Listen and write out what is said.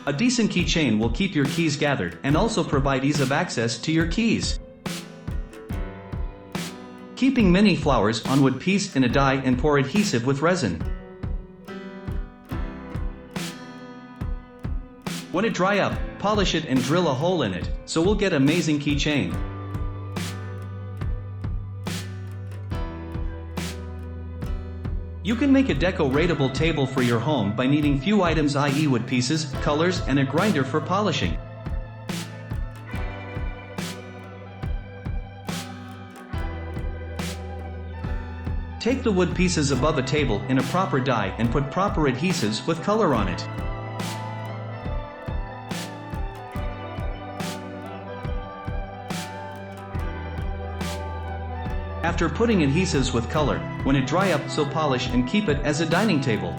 A decent keychain will keep your keys gathered and also provide ease of access to your keys. Keeping mini flowers on wood piece in a die and pour adhesive with resin. When it dry up, polish it and drill a hole in it, so we'll get amazing keychain. You can make a deco-rateable table for your home by needing few items, i.e. wood pieces, colors, and a grinder for polishing. Take the wood pieces above a table in a proper die and put proper adhesives with color on it. After putting adhesives with color, when it dry up, so polish and keep it as a dining table.